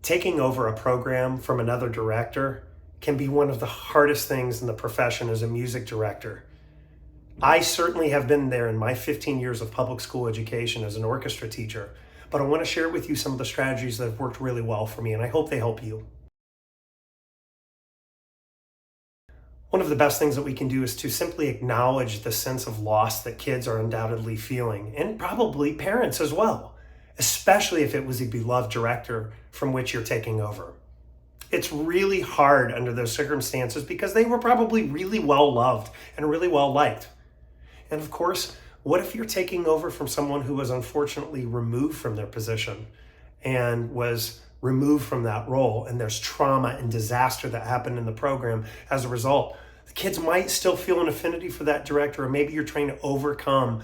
Taking over a program from another director can be one of the hardest things in the profession as a music director. I certainly have been there in my 15 years of public school education as an orchestra teacher, but I want to share with you some of the strategies that have worked really well for me, and I hope they help you. One of the best things that we can do is to simply acknowledge the sense of loss that kids are undoubtedly feeling, and probably parents as well, especially if it was a beloved director from which you're taking over. It's really hard under those circumstances because they were probably really well loved and really well liked. And of course, what if you're taking over from someone who was unfortunately removed from their position and was removed from that role, and there's trauma and disaster that happened in the program as a result? The kids might still feel an affinity for that director, or maybe you're trying to overcome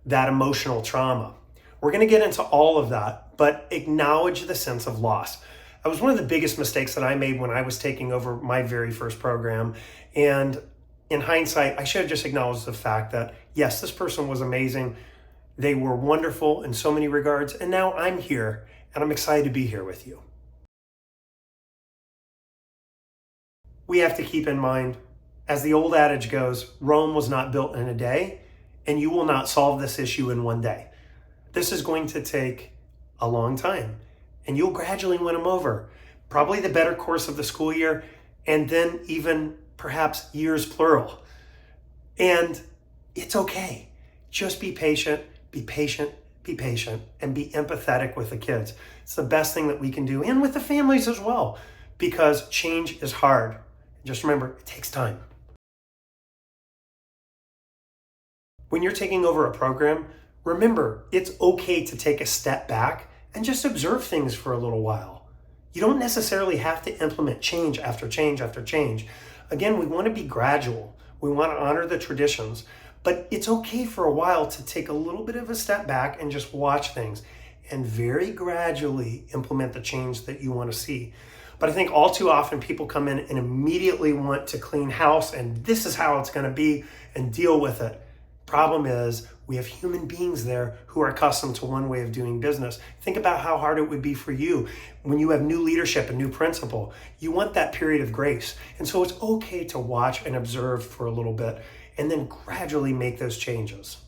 that emotional trauma. We're going to get into all of that, but acknowledge the sense of loss. That was one of the biggest mistakes that I made when I was taking over my very first program. And in hindsight, I should have just acknowledged the fact that, yes, this person was amazing. They were wonderful in so many regards. And now I'm here, and I'm excited to be here with you. We have to keep in mind, as the old adage goes, Rome was not built in a day, and you will not solve this issue in one day. This is going to take a long time, and you'll gradually win them over. Probably the better course of the school year, and then even perhaps years plural. And it's okay. Just be patient, be patient, be patient, and be empathetic with the kids. It's the best thing that we can do, and with the families as well, because change is hard. Just remember, it takes time. When you're taking over a program, remember, it's okay to take a step back and just observe things for a little while. You don't necessarily have to implement change after change after change. Again, we want to be gradual. We want to honor the traditions, but it's okay for a while to take a little bit of a step back and just watch things and very gradually implement the change that you want to see. But I think all too often people come in and immediately want to clean house, and this is how it's going to be, and deal with it. Problem is, we have human beings there who are accustomed to one way of doing business. Think about how hard it would be for you when you have new leadership, a new principal. You want that period of grace. And so it's okay to watch and observe for a little bit and then gradually make those changes.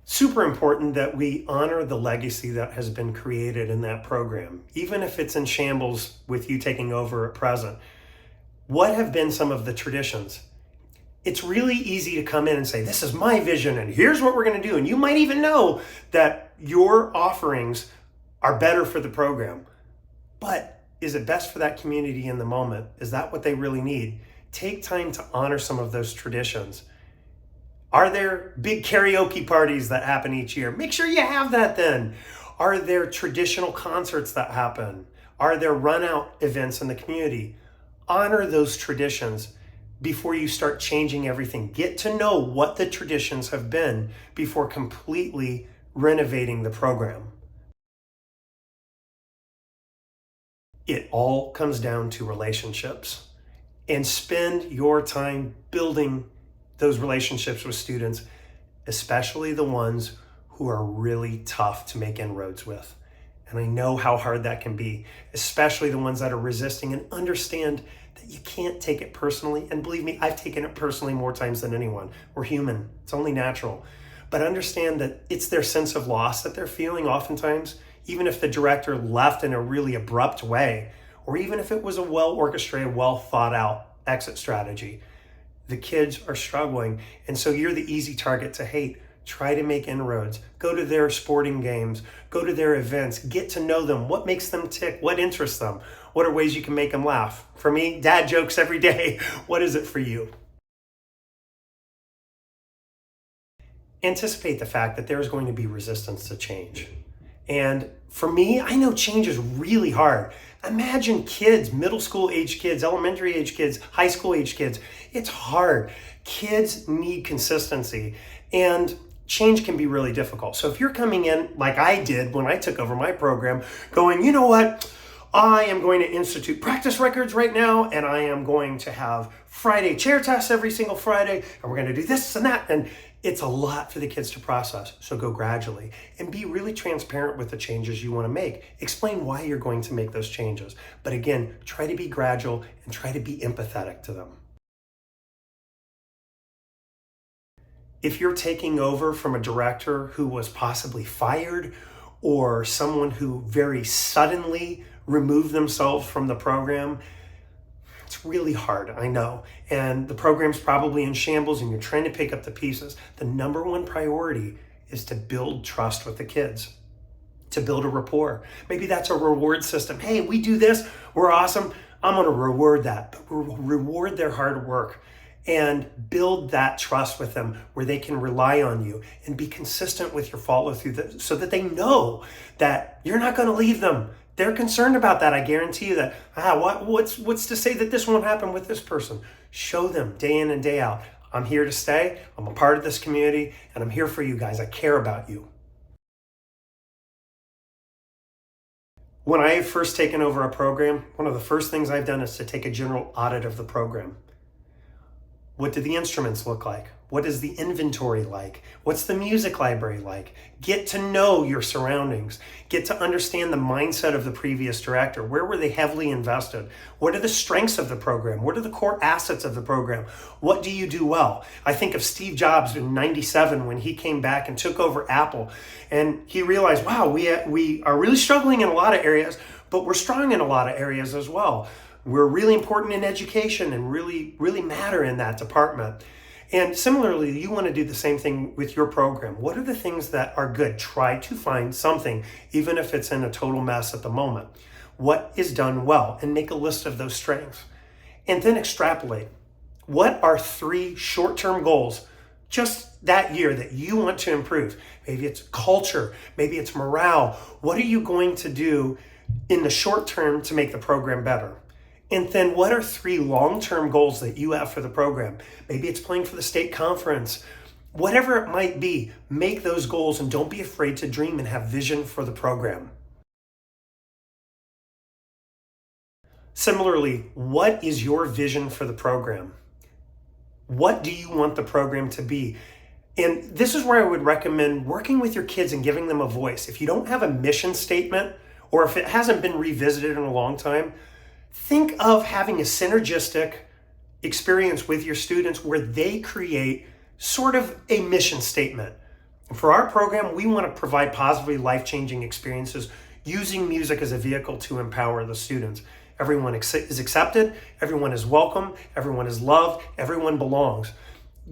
Super important that we honor the legacy that has been created in that program, even if it's in shambles with you taking over at present. What have been some of the traditions? It's really easy to come in and say, this is my vision and here's what we're going to do. And you might even know that your offerings are better for the program. But is it best for that community in the moment? Is that what they really need? Take time to honor some of those traditions. Are there big karaoke parties that happen each year? Make sure you have that then. Are there traditional concerts that happen? Are there run-out events in the community? Honor those traditions before you start changing everything. Get to know what the traditions have been before completely renovating the program. It all comes down to relationships, and spend your time building those relationships with students, especially the ones who are really tough to make inroads with. And I know how hard that can be, especially the ones that are resisting, and understand that you can't take it personally. And believe me, I've taken it personally more times than anyone. We're human. It's only natural. But understand that it's their sense of loss that they're feeling oftentimes, even if the director left in a really abrupt way, or even if it was a well-orchestrated, well-thought-out exit strategy. The kids are struggling, and so you're the easy target to hate. Try to make inroads. Go to their sporting games. Go to their events. Get to know them. What makes them tick? What interests them? What are ways you can make them laugh? For me, dad jokes every day. What is it for you? Anticipate the fact that there's going to be resistance to change. And for me, I know change is really hard. Imagine kids, middle school age kids, elementary age kids, high school age kids. It's hard. Kids need consistency, and change can be really difficult. So if you're coming in like I did when I took over my program, going, you know what? I am going to institute practice records right now, and I am going to have Friday chair tests every single Friday, and we're going to do this and that. And It's a lot for the kids to process, so go gradually and be really transparent with the changes you want to make. Explain why you're going to make those changes. But again, try to be gradual and try to be empathetic to them. If you're taking over from a director who was possibly fired or someone who very suddenly removed themselves from the program, it's really hard, I know. And the program's probably in shambles and you're trying to pick up the pieces. The number one priority is to build trust with the kids, to build a rapport. Maybe that's a reward system. Hey, we do this, we're awesome. I'm gonna reward that, but reward their hard work and build that trust with them where they can rely on you and be consistent with your follow through so that they know that you're not gonna leave them. They're concerned about that. I guarantee you that. What's to say that this won't happen with this person? Show them day in and day out. I'm here to stay. I'm a part of this community, and I'm here for you guys. I care about you. When I have first taken over a program, one of the first things I've done is to take a general audit of the program. What do the instruments look like? What is the inventory like? What's the music library like? Get to know your surroundings. Get to understand the mindset of the previous director. Where were they heavily invested? What are the strengths of the program? What are the core assets of the program? What do you do well? I think of Steve Jobs in '97 when he came back and took over Apple, and he realized, wow, we are really struggling in a lot of areas, but we're strong in a lot of areas as well. We're really important in education and really matter in that department. And similarly, you want to do the same thing with your program. What are the things that are good? Try to find something, even if it's in a total mess at the moment. What is done well? And make a list of those strengths. And then extrapolate. What are 3 short-term goals just that year that you want to improve? Maybe it's culture. Maybe it's morale. What are you going to do in the short term to make the program better? And then what are 3 long-term goals that you have for the program? Maybe it's playing for the state conference. Whatever it might be, make those goals and don't be afraid to dream and have vision for the program. Similarly, what is your vision for the program? What do you want the program to be? And this is where I would recommend working with your kids and giving them a voice. If you don't have a mission statement, or if it hasn't been revisited in a long time, think of having a synergistic experience with your students where they create sort of a mission statement. And for our program, we want to provide positively life-changing experiences using music as a vehicle to empower the students. Everyone is accepted, everyone is welcome, everyone is loved, everyone belongs.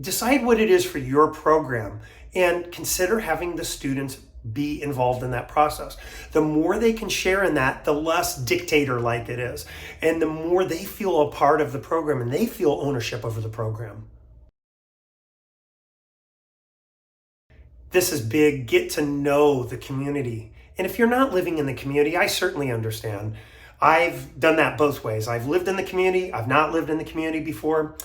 Decide what it is for your program and consider having the students be involved in that process. The more they can share in that, the less dictator-like it is. And the more they feel a part of the program and they feel ownership over the program. This is big. Get to know the community. And if you're not living in the community, I certainly understand. I've done that both ways. I've lived in the community. I've not lived in the community before,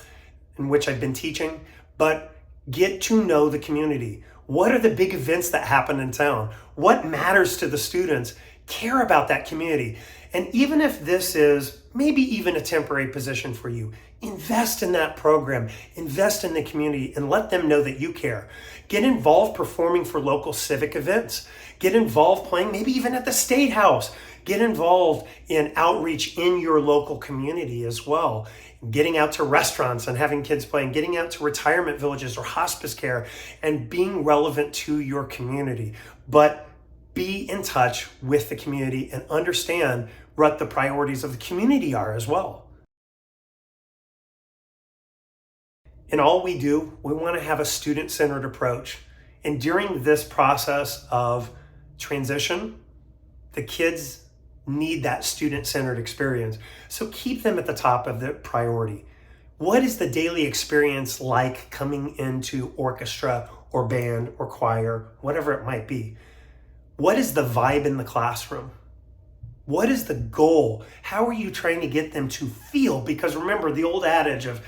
in which I've been teaching. But get to know the community. What are the big events that happen in town? What matters to the students? Care about that community. And even if this is maybe even a temporary position for you, invest in that program, invest in the community, and let them know that you care. Get involved performing for local civic events. Get involved playing maybe even at the State House. Get involved in outreach in your local community as well. Getting out to restaurants and having kids play, and getting out to retirement villages or hospice care and being relevant to your community. But be in touch with the community and understand what the priorities of the community are as well. In all we do, we want to have a student-centered approach. And during this process of transition, the kids need that student-centered experience. So keep them at the top of the priority. What is the daily experience like coming into orchestra or band or choir, whatever it might be? What is the vibe in the classroom? What is the goal? How are you trying to get them to feel? Because remember the old adage of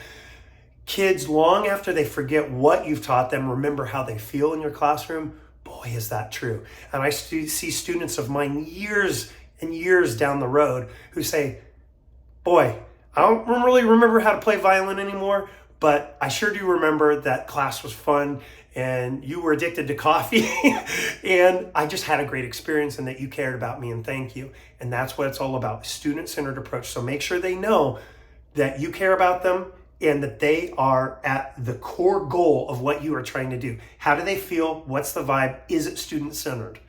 kids, long after they forget what you've taught them, remember how they feel in your classroom. Boy, is that true. And I see students of mine years and years down the road who say, boy, I don't really remember how to play violin anymore, but I sure do remember that class was fun and you were addicted to coffee and I just had a great experience and that you cared about me, and thank you. And that's what it's all about, student-centered approach. So make sure they know that you care about them and that they are at the core goal of what you are trying to do. How do they feel? What's the vibe? Is it student-centered?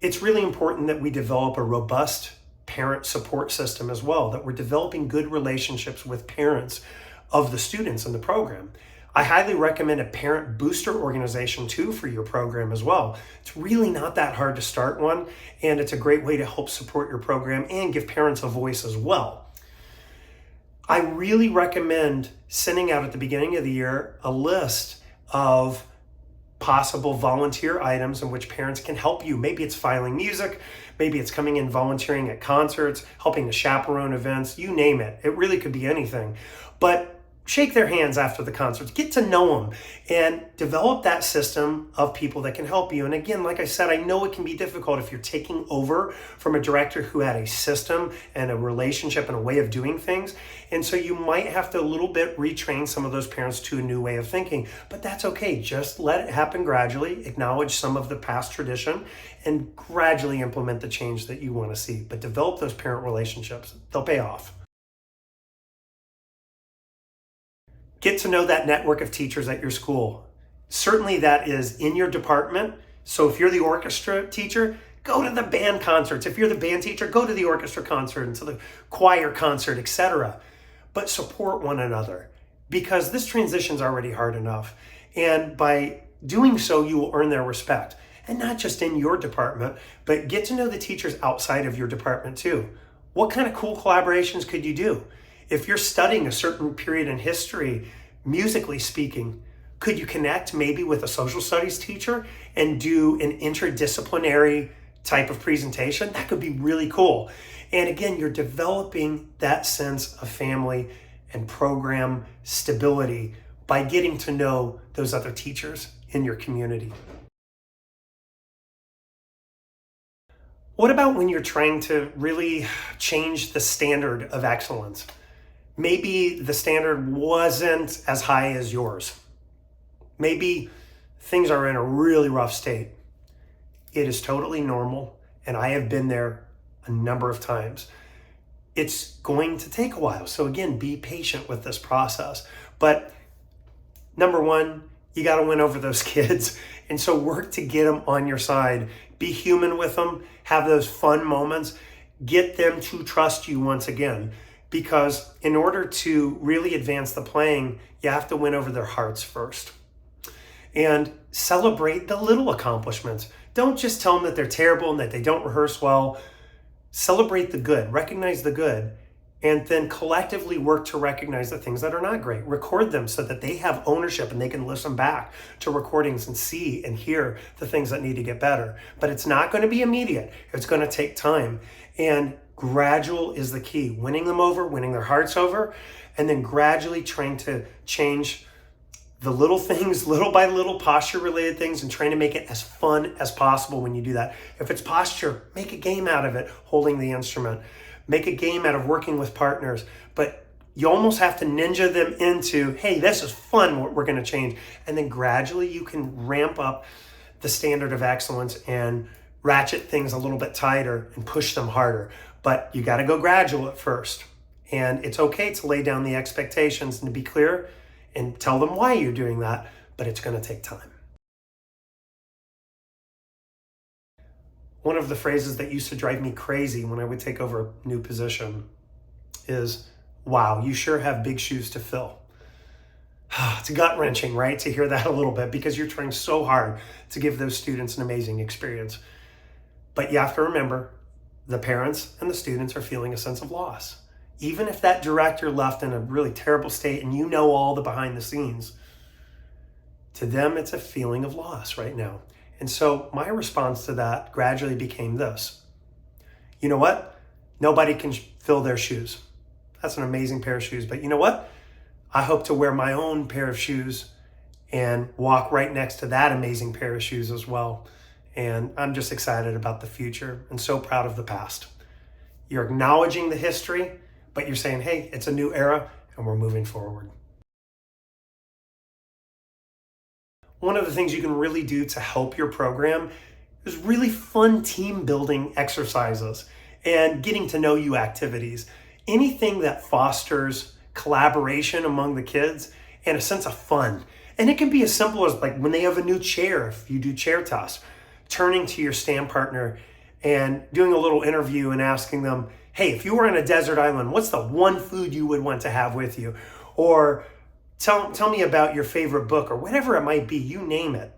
It's really important that we develop a robust parent support system as well, that we're developing good relationships with parents of the students in the program. I highly recommend a parent booster organization too for your program as well. It's really not that hard to start one, and it's a great way to help support your program and give parents a voice as well. I really recommend sending out at the beginning of the year a list of possible volunteer items in which parents can help you. Maybe it's filing music, maybe it's coming in volunteering at concerts, helping to chaperone events, you name it. It really could be anything. But shake their hands after the concerts, get to know them, and develop that system of people that can help you. And again, like I said, I know it can be difficult if you're taking over from a director who had a system and a relationship and a way of doing things. And so you might have to a little bit retrain some of those parents to a new way of thinking, but that's okay. Just let it happen gradually, acknowledge some of the past tradition, and gradually implement the change that you want to see. But develop those parent relationships. They'll pay off. Get to know that network of teachers at your school. Certainly that is in your department. So if you're the orchestra teacher, go to the band concerts. If you're the band teacher, go to the orchestra concert and to the choir concert, etc. But support one another, because this transition's already hard enough. And by doing so, you will earn their respect. And not just in your department, but get to know the teachers outside of your department too. What kind of cool collaborations could you do? If you're studying a certain period in history, musically speaking, could you connect maybe with a social studies teacher and do an interdisciplinary type of presentation? That could be really cool. And again, you're developing that sense of family and program stability by getting to know those other teachers in your community. What about when you're trying to really change the standard of excellence? Maybe the standard wasn't as high as yours. Maybe things are in a really rough state. It is totally normal, and I have been there a number of times. It's going to take a while. So again, be patient with this process. But number one, you got to win over those kids. And so work to get them on your side. Be human with them. Have those fun moments. Get them to trust you once again. Because in order to really advance the playing, you have to win over their hearts first. And celebrate the little accomplishments. Don't just tell them that they're terrible and that they don't rehearse well. Celebrate the good, recognize the good, and then collectively work to recognize the things that are not great. Record them so that they have ownership and they can listen back to recordings and see and hear the things that need to get better. But it's not going to be immediate. It's going to take time. And gradual is the key. Winning them over, winning their hearts over, and then gradually trying to change the little things, little by little, posture-related things, and trying to make it as fun as possible when you do that. If it's posture, make a game out of it, holding the instrument. Make a game out of working with partners. But you almost have to ninja them into, hey, this is fun, what we're going to change. And then gradually you can ramp up the standard of excellence and ratchet things a little bit tighter and push them harder. But you got to go gradual at first. And it's okay to lay down the expectations and to be clear and tell them why you're doing that, but it's going to take time. One of the phrases that used to drive me crazy when I would take over a new position is, wow, you sure have big shoes to fill. It's gut-wrenching, right, to hear that a little bit, because you're trying so hard to give those students an amazing experience. But you have to remember, the parents and the students are feeling a sense of loss. Even if that director left in a really terrible state and you know all the behind the scenes, to them it's a feeling of loss right now. And so my response to that gradually became this. You know what? Nobody can fill their shoes. That's an amazing pair of shoes. But you know what? I hope to wear my own pair of shoes and walk right next to that amazing pair of shoes as well. And I'm just excited about the future and so proud of the past. You're acknowledging the history, but you're saying, hey, it's a new era and we're moving forward. one of the things you can really do to help your program is really fun team building exercises and getting to know you activities. Anything that fosters collaboration among the kids and a sense of fun. And it can be as simple as like when they have a new chair, if you do chair toss, turning to your stand partner and doing a little interview and asking them, hey, if you were on a desert island, what's the one food you would want to have with you? Or tell me about your favorite book, or whatever it might be, you name it.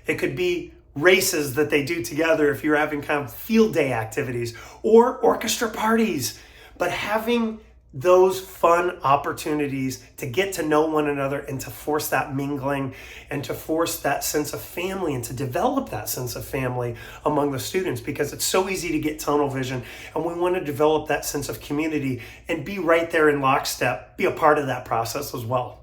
It could be races that they do together if you're having kind of field day activities or orchestra parties. But having those fun opportunities to get to know one another and to force that mingling and to force that sense of family and to develop that sense of family among the students, because it's so easy to get tunnel vision, and we want to develop that sense of community and be right there in lockstep, be a part of that process as well.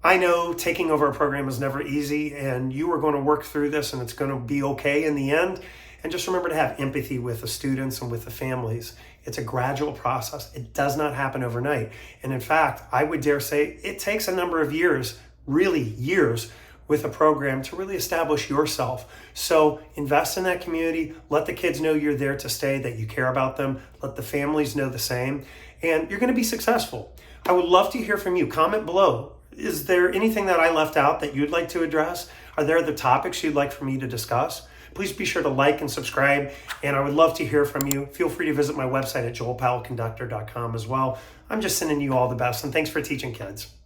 I know taking over a program is never easy, and you are going to work through this and it's going to be okay in the end. And just remember to have empathy with the students and with the families. It's a gradual process. It does not happen overnight. And in fact, I would dare say it takes a number of years, really years, with a program to really establish yourself. So invest in that community. Let the kids know you're there to stay, that you care about them. Let the families know the same. And you're going to be successful. I would love to hear from you. Comment below. Is there anything that I left out that you'd like to address? Are there other topics you'd like for me to discuss? Please be sure to like and subscribe, and I would love to hear from you. Feel free to visit my website at joelpowellconductor.com as well. I'm just sending you all the best, and thanks for teaching kids.